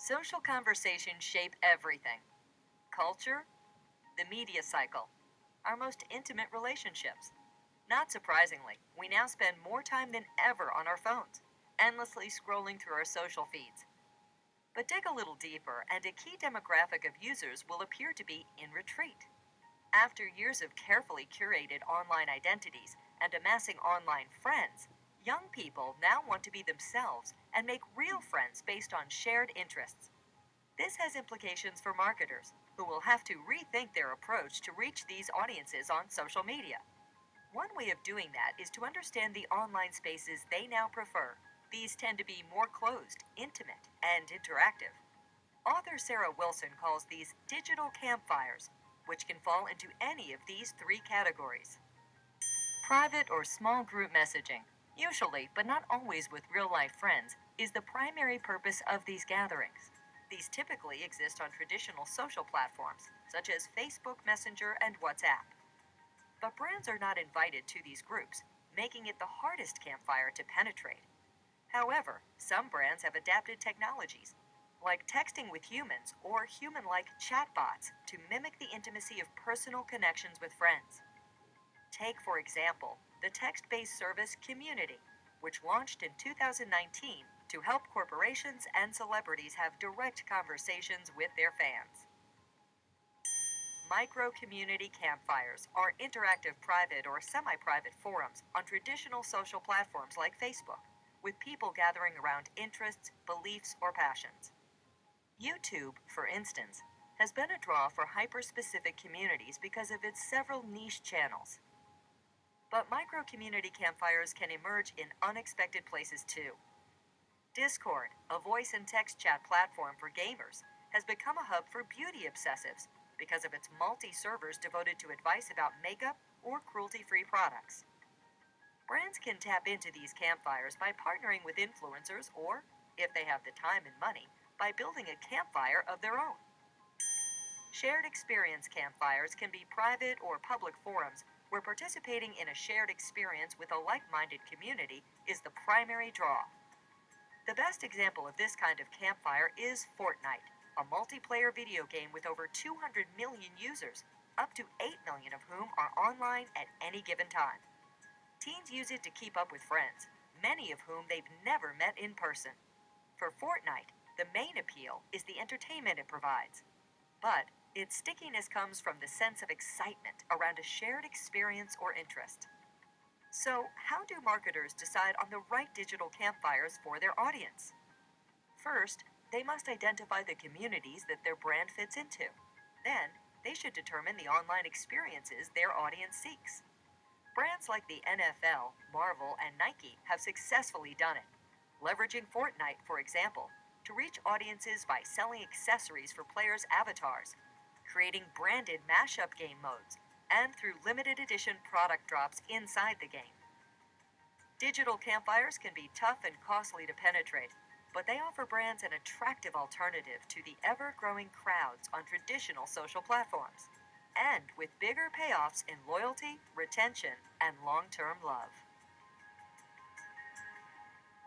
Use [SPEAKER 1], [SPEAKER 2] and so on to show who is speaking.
[SPEAKER 1] Social conversations shape everything: culture, the media cycle, our most intimate relationships. Not surprisingly, we now spend more time than ever on our phones, endlessly scrolling through our social feeds. But dig a little deeper, and a key demographic of users will appear to be in retreat. After years of carefully curated online identities and amassing online friends, young people now want to be themselves and make real friends based on shared interests. This has implications for marketers, who will have to rethink their approach to reach these audiences on social media. One way of doing that is to understand the online spaces they now prefer. These tend to be more closed, intimate, and interactive. Author Sarah Wilson calls these digital campfires, which can fall into any of these three categories. Private or small group messaging, usually but not always with real life friends, is the primary purpose of these gatherings. These typically exist on traditional social platforms, such as Facebook Messenger and WhatsApp. But brands are not invited to these groups, making it the hardest campfire to penetrate. However, some brands have adapted technologies, like texting with humans or human like chatbots, to mimic the intimacy of personal connections with friends. Take, for example, the text based service Community, which launched in 2019 to help corporations and celebrities have direct conversations with their fans. Micro community campfires are interactive private or semi private forums on traditional social platforms like Facebook, with people gathering around interests, beliefs, or passions. YouTube, for instance, has been a draw for hyper specific communities because of its several niche channels. But micro community campfires can emerge in unexpected places too. Discord, a voice and text chat platform for gamers, has become a hub for beauty obsessives because of its multi servers devoted to advice about makeup or cruelty free products. Brands can tap into these campfires by partnering with influencers or, if they have the time and money, by building a campfire of their own. Shared experience campfires can be private or public forums where participating in a shared experience with a like minded community is the primary draw. The best example of this kind of campfire is Fortnite, a multiplayer video game with over 200 million users, up to 8 million of whom are online at any given time. Teens use it to keep up with friends, many of whom they've never met in person. For Fortnite, the main appeal is the entertainment it provides. But its stickiness comes from the sense of excitement around a shared experience or interest. So, how do marketers decide on the right digital campfires for their audience? First, they must identify the communities that their brand fits into. Then, they should determine the online experiences their audience seeks. Brands like the NFL, Marvel, and Nike have successfully done it, leveraging Fortnite, for example, to reach audiences by selling accessories for players' avatars, creating branded mashup game modes, and through limited edition product drops inside the game. Digital campfires can be tough and costly to penetrate, but they offer brands an attractive alternative to the ever growing crowds on traditional social platforms, and with bigger payoffs in loyalty, retention, and long term love.